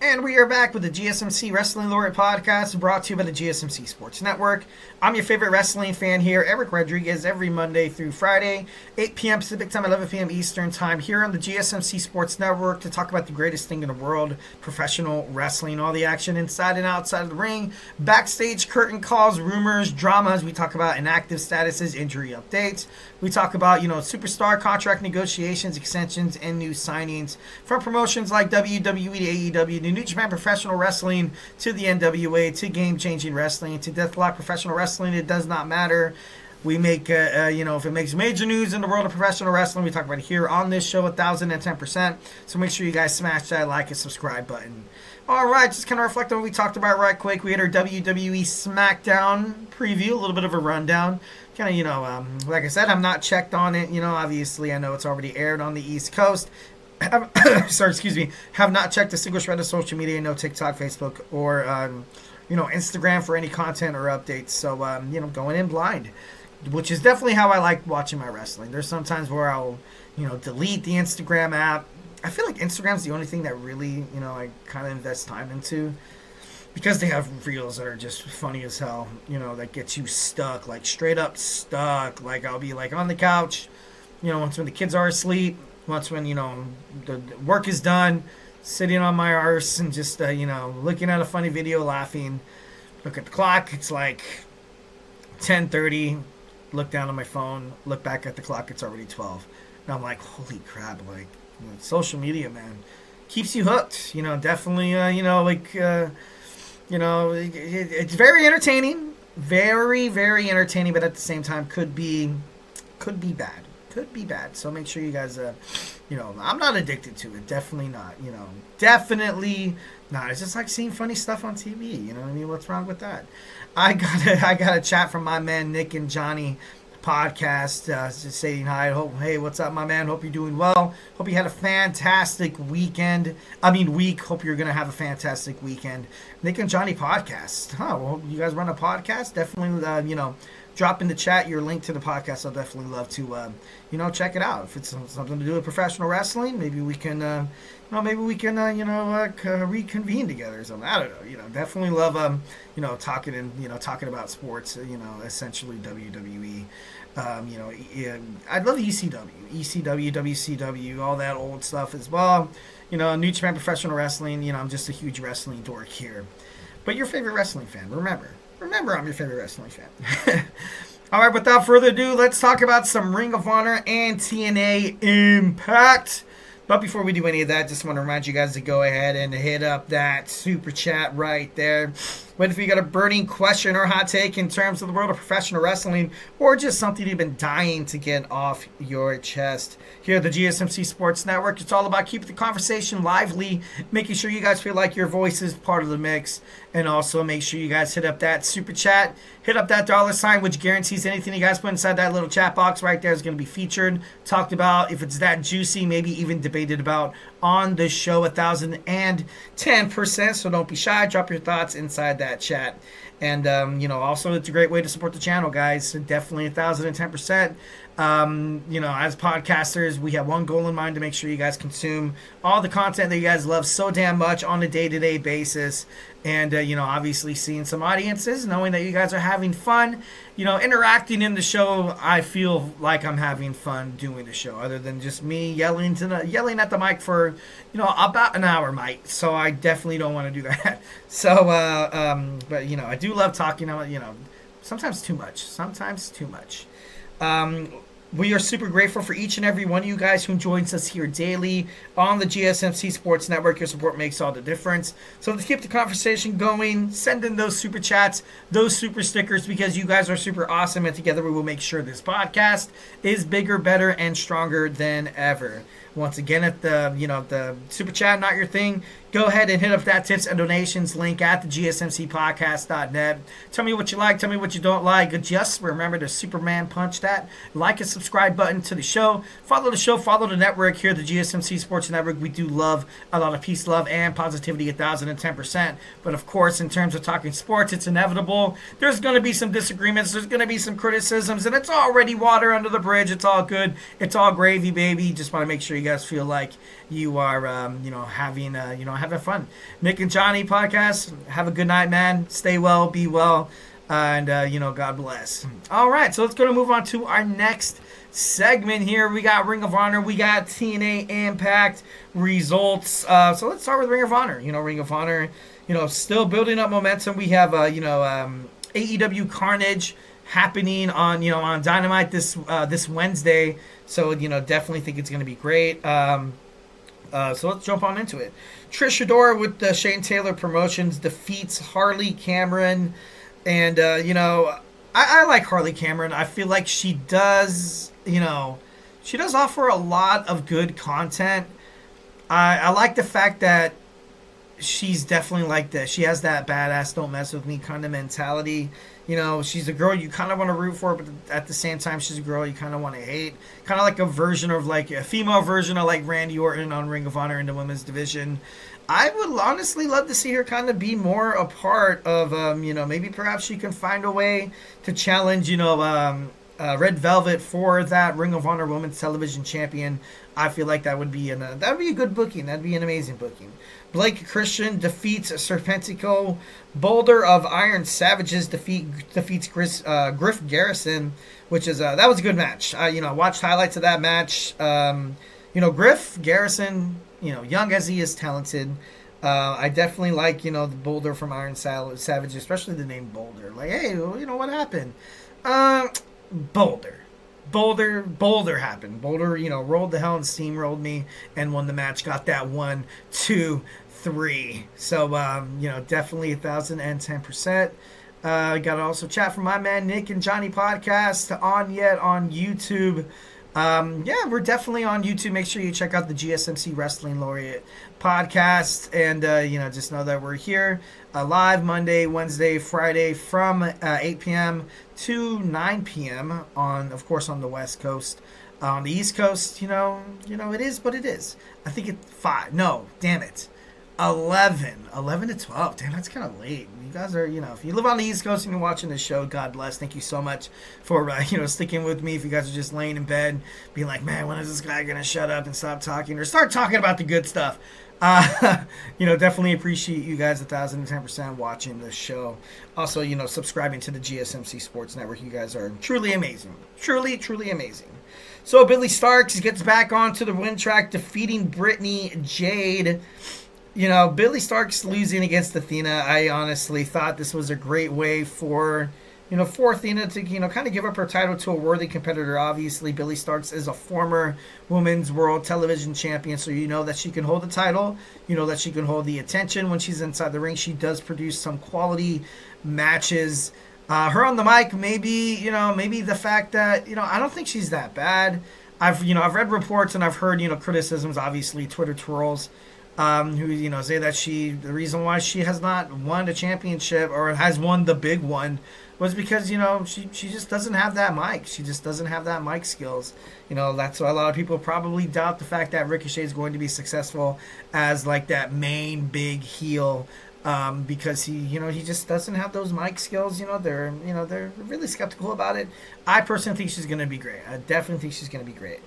And we are back with the GSMC Wrestling Laureate podcast brought to you by the GSMC Sports Network. I'm your favorite wrestling fan here, Eric Rodriguez, every Monday through Friday, 8 p.m. Pacific Time, 11 p.m. Eastern Time, here on the GSMC Sports Network to talk about the greatest thing in the world, professional wrestling, all the action inside and outside of the ring, backstage curtain calls, rumors, dramas. We talk about inactive statuses, injury updates. We talk about, superstar contract negotiations, extensions, and new signings from promotions like WWE to AEW, to New Japan Professional Wrestling, to the NWA, to Game Changing Wrestling, to Deathlock Professional Wrestling. It does not matter. We make, if it makes major news in the world of professional wrestling, we talk about it here on this show 1,010%. So make sure you guys smash that like and subscribe button. All right, just kind of reflect on what we talked about right quick. We had our WWE SmackDown preview, a little bit of a rundown. Kind of, like I said, I'm not checked on it. Obviously, I know it's already aired on the East Coast. Have not checked a single shred of social media, no TikTok, Facebook, or, Instagram for any content or updates. So, going in blind, which is definitely how I like watching my wrestling. There's sometimes where I'll, delete the Instagram app. I feel like Instagram's the only thing that really, I kind of invest time into. Because they have reels that are just funny as hell, that gets you stuck, like straight up stuck. Like I'll be like on the couch, once when the kids are asleep, once when, the work is done, sitting on my arse and just, looking at a funny video, laughing. Look at the clock, it's like 10:30, look down on my phone, look back at the clock, it's already 12. And I'm like, holy crap, like, social media, man, keeps you hooked, definitely, it's very entertaining, very, very entertaining, but at the same time could be bad. So make sure you guys, I'm not addicted to it. Definitely not. Definitely not. It's just like seeing funny stuff on TV. You know what I mean? What's wrong with that? I got a chat from my man Nick and Johnny podcast, just saying hi. Hey, what's up, my man? Hope you're doing well. Hope you had a fantastic week. Hope you're gonna have a fantastic weekend. Nick and Johnny podcast. Well, you guys run a podcast? Definitely, drop in the chat your link to the podcast. I'll definitely love to, check it out. If it's something to do with professional wrestling, maybe we can, reconvene together or something. I don't know. Definitely love, talking about sports. Essentially WWE. I'd love ECW, WCW, all that old stuff as well. New Japan Professional Wrestling. I'm just a huge wrestling dork here. But your favorite wrestling fan, remember, I'm your favorite wrestling fan. All right, without further ado, let's talk about some Ring of Honor and TNA Impact. But before we do any of that, just want to remind you guys to go ahead and hit up that super chat right there. Whether if you got a burning question or hot take in terms of the world of professional wrestling, or just something you've been dying to get off your chest. Here at the GSMC Sports Network, it's all about keeping the conversation lively, making sure you guys feel like your voice is part of the mix, and also make sure you guys hit up that super chat, hit up that $, which guarantees anything you guys put inside that little chat box right there is going to be featured, talked about, if it's that juicy, maybe even debated about on the show 1,010%. So don't be shy, drop your thoughts inside that chat. And also it's a great way to support the channel, guys. Definitely 1,010%. As podcasters, we have one goal in mind: to make sure you guys consume all the content that you guys love so damn much on a day-to-day basis. And, obviously seeing some audiences, knowing that you guys are having fun, interacting in the show. I feel like I'm having fun doing the show, other than just me yelling at the mic for, about an hour, Mike. So I definitely don't want to do that. So, but, I do love talking, sometimes too much. We are super grateful for each and every one of you guys who joins us here daily on the GSMC Sports Network. Your support makes all the difference. So let's keep the conversation going. Send in those super chats, those super stickers, because you guys are super awesome. And together we will make sure this podcast is bigger, better, and stronger than ever. Once again, if the super chat not your thing, go ahead and hit up that tips and donations link at the GSMCpodcast.net. Tell me what you like, tell me what you don't like. Just remember to Superman punch that like and subscribe button to the show. Follow the show, follow the network here, the GSMC Sports Network. We do love a lot of peace, love, and positivity 1,010%. But of course, in terms of talking sports, it's inevitable. There's going to be some disagreements. There's going to be some criticisms, and it's already water under the bridge. It's all good. It's all gravy, baby. Just want to make sure you guys feel like you are, having having fun. Nick and Johnny podcast. Have a good night, man. Stay well, be well, and God bless. All right, so let's go to move on to our next segment here. We got Ring of Honor, we got TNA Impact results. So let's start with Ring of Honor. Ring of Honor, still building up momentum. We have AEW Carnage happening on Dynamite this Wednesday. So definitely think it's going to be great. So let's jump on into it. Trish Adora with the Shane Taylor Promotions defeats Harley Cameron, and I like Harley Cameron. I feel like she does offer a lot of good content. I like the fact that she's definitely like this. She has that badass, don't mess with me kind of mentality. She's a girl you kind of want to root for, but at the same time, she's a girl you kind of want to hate. Kind of like a female version of like Randy Orton on Ring of Honor in the women's division. I would honestly love to see her kind of be more a part of, maybe perhaps she can find a way to challenge, Red Velvet for that Ring of Honor Women's Television Champion. I feel like that would be a good booking. That'd be an amazing booking. Blake Christian defeats Serpentico. Boulder of Iron Savages defeats Griff Garrison, which is that was a good match. I watched highlights of that match. Griff Garrison, young as he is, talented. I definitely like the Boulder from Iron Savage, especially the name Boulder. Like, hey, what happened? Boulder happened. Boulder, rolled the hell and steamrolled me and won the match. Got that 1, 2, 3. So, definitely 1,010%. Got to also chat from my man Nick and Johnny podcast on YouTube. We're definitely on YouTube. Make sure you check out the GSMC Wrestling Laureate podcast, and just know that we're here live Monday, Wednesday, Friday from 8 p.m. to 9 p.m. on the West Coast. On the East Coast, it is what it is. I think it's 5. No, damn it. 11 to 12. Damn, that's kind of late. You guys are, if you live on the East Coast and you're watching this show, God bless. Thank you so much for, sticking with me. If you guys are just laying in bed, being like, man, when is this guy going to shut up and stop talking or start talking about the good stuff? Definitely appreciate you guys 1,010% watching this show. Also, subscribing to the GSMC Sports Network. You guys are truly amazing. Truly, truly amazing. So Billie Starkz gets back onto the win track, defeating Brittany Jade. Billie Starkz losing against Athena, I honestly thought this was a great way for Athena to, kind of give up her title to a worthy competitor. Obviously, Billie Starkz is a former Women's World Television Champion, so that she can hold the title, that she can hold the attention when she's inside the ring. She does produce some quality matches. Her on the mic, maybe the fact that, I don't think she's that bad. I've read reports and I've heard, criticisms, obviously, Twitter twirls, who say that the reason why she has not won a championship or has won the big one was because she just doesn't have that mic. She just doesn't have that mic skills. That's why a lot of people probably doubt the fact that Ricochet is going to be successful as like that main big heel, because he just doesn't have those mic skills. They're really skeptical about it. I personally think she's going to be great. I definitely think she's going to be great.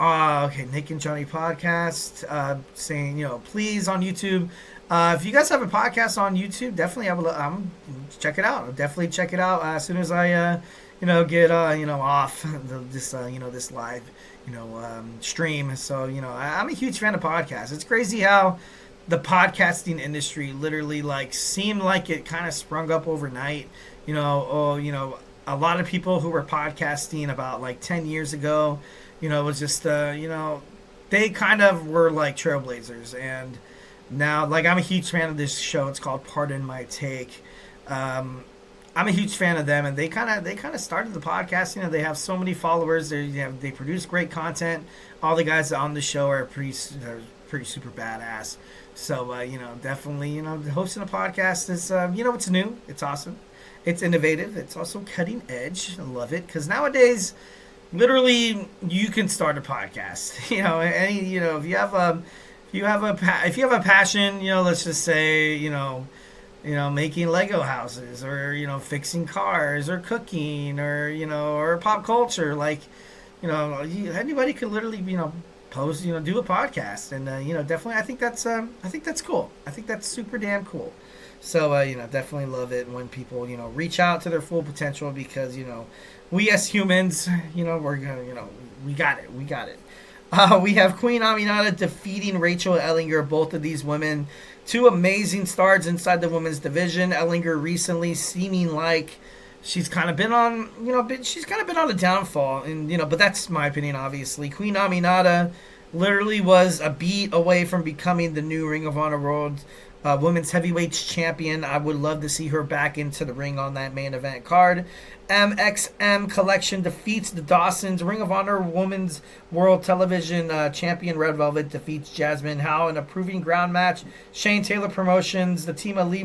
Okay, Nick and Johnny podcast saying, please on YouTube. If you guys have a podcast on YouTube, definitely check it out. I'll definitely check it out as soon as I, get, off this live, stream. So, I'm a huge fan of podcasts. It's crazy how the podcasting industry literally seemed like it kind of sprung up overnight. A lot of people who were podcasting about 10 years ago, it was just, they kind of were like trailblazers. And now, I'm a huge fan of this show. It's called Pardon My Take. I'm a huge fan of them, and they kind of started the podcast. They have so many followers. They produce great content. All the guys on the show are pretty super badass. So, definitely, hosting a podcast is, it's new. It's awesome. It's innovative. It's also cutting edge. I love it because nowadays, literally, you can start a podcast. If you have a passion, let's just say, making Lego houses or fixing cars or cooking or or pop culture, anybody could literally post, do a podcast, and definitely, I think that's cool. I think that's super damn cool. So definitely love it when people reach out to their full potential, because we as humans, we're gonna, we got it, we got it. We have Queen Aminata defeating Rachael Ellering. Both of these women, two amazing stars inside the women's division. Ellering recently seeming like she's kind of been on, she's kind of been on a downfall, and but that's my opinion, obviously. Queen Aminata literally was a beat away from becoming the new Ring of Honor World Women's Heavyweight Champion. I would love to see her back into the ring on that main event card. MXM Collection defeats the Dawsons. Ring of Honor Women's World Television Champion Red Velvet defeats Jasmine Howe in a proving ground match. Shane Taylor Promotions, the team of Lee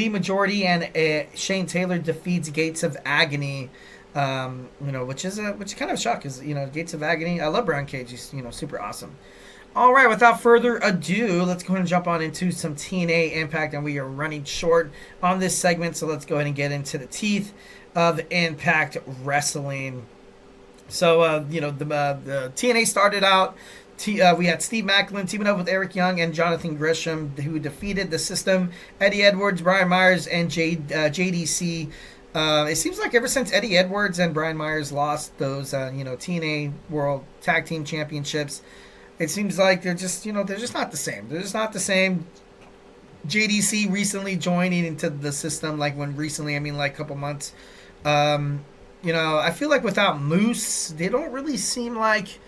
Majority and Shane Taylor defeats Gates of Agony. Which is kind of a shock, because Gates of Agony. I love Brian Cage. He's super awesome. All right, without further ado, let's go ahead and jump on into some TNA Impact, and we are running short on this segment, so let's go ahead and get into the teeth of Impact Wrestling. So, the TNA started out. We had Steve Maclin teaming up with Eric Young and Jonathan Gresham, who defeated the System, Eddie Edwards, Brian Myers, and JDC. It seems like ever since Eddie Edwards and Brian Myers lost those, TNA World Tag Team Championships, it seems like they're just not the same. They're just not the same. JDC recently joining into the System, like a couple months. I feel like without Moose, they don't really seem like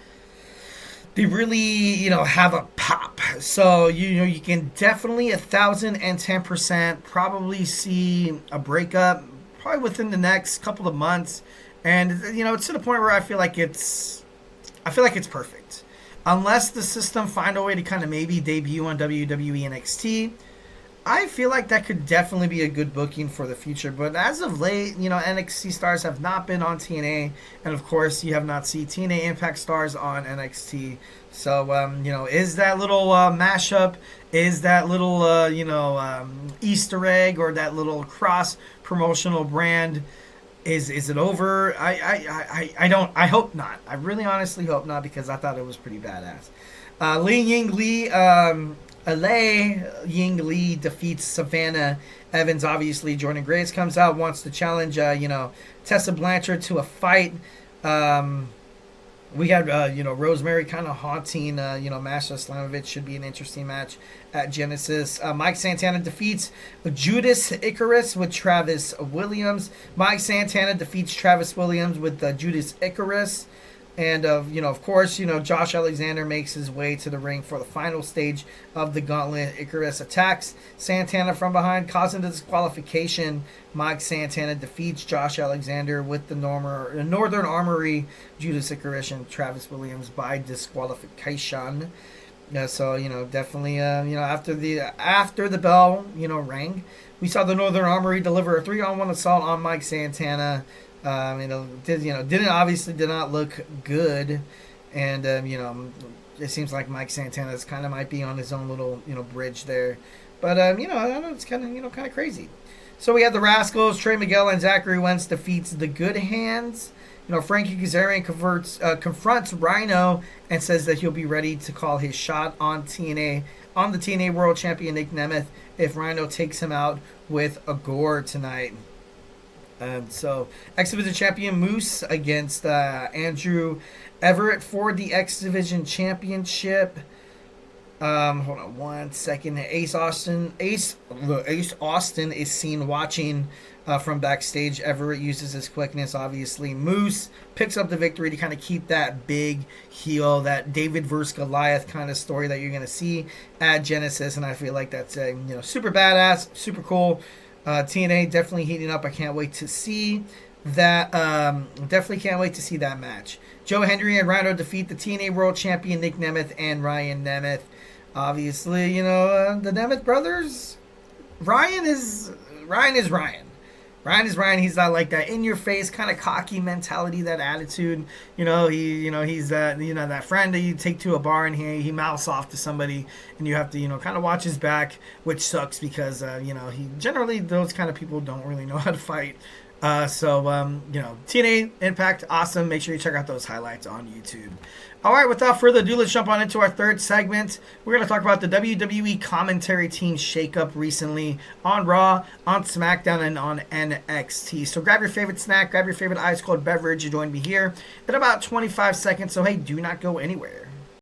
they really, have a pop. So, you can definitely 1,010% probably see a breakup probably within the next couple of months. And, it's to the point where I feel like it's perfect. Unless the System find a way to kind of maybe debut on WWE NXT, I feel like that could definitely be a good booking for the future. But as of late, NXT stars have not been on TNA. And, of course, you have not seen TNA Impact stars on NXT. So, is that little mashup, is that little, Easter egg, or that little cross-promotional brand, is it over? I hope not. I really honestly hope not, because I thought it was pretty badass. Ying Lee defeats Savannah Evans. Obviously, Jordynne Grace comes out, wants to challenge, Tessa Blanchard to a fight. We had, Rosemary kind of haunting, Masha Slamovich. Should be an interesting match at Genesis. Mike Santana defeats Judas Icarus with Travis Williams. Mike Santana defeats Travis Williams with Judas Icarus. And, of course, Josh Alexander makes his way to the ring for the final stage of the gauntlet. Icarus attacks Santana from behind, causing the disqualification. Mike Santana defeats Josh Alexander with the Northern Armory, Judas Icarus, and Travis Williams by disqualification. So, definitely, after the bell, rang, we saw the Northern Armory deliver a 3-on-1 assault on Mike Santana. Did not look good, and it seems like Mike Santana's kind of might be on his own little bridge there, but I don't know, it's kind of crazy. So we have the Rascalz, Trey Miguel and Zachary Wentz defeats the Good Hands. Frankie Kazarian confronts Rhino and says that he'll be ready to call his shot on the TNA World Champion Nic Nemeth if Rhino takes him out with a gore tonight. So, X Division Champion Moose against Andrew Everett for the X Division Championship. Hold on one second. Ace Austin is seen watching from backstage. Everett uses his quickness, obviously. Moose picks up the victory to kind of keep that big heel, that David versus Goliath kind of story that you're going to see at Genesis, and I feel like that's super badass, super cool. TNA definitely heating up. I can't wait to see that. Definitely can't wait to see that match. Joe Hendry and Rhino defeat the TNA World Champion Nic Nemeth and Ryan Nemeth. Obviously, the Nemeth brothers. Ryan is Ryan. Ryan is Ryan. He's not like that in-your-face kind of cocky mentality, that attitude. He's that friend that you take to a bar and he mouths off to somebody, and you have to kind of watch his back, which sucks because he generally, those kind of people don't really know how to fight. TNA Impact, awesome. Make sure you check out those highlights on YouTube. All right, without further ado, let's jump on into our third segment. We're going to talk about the WWE commentary team shakeup recently on Raw, on SmackDown, and on NXT. So grab your favorite snack, grab your favorite ice cold beverage. You join me here in about 25 seconds. So hey, do not go anywhere.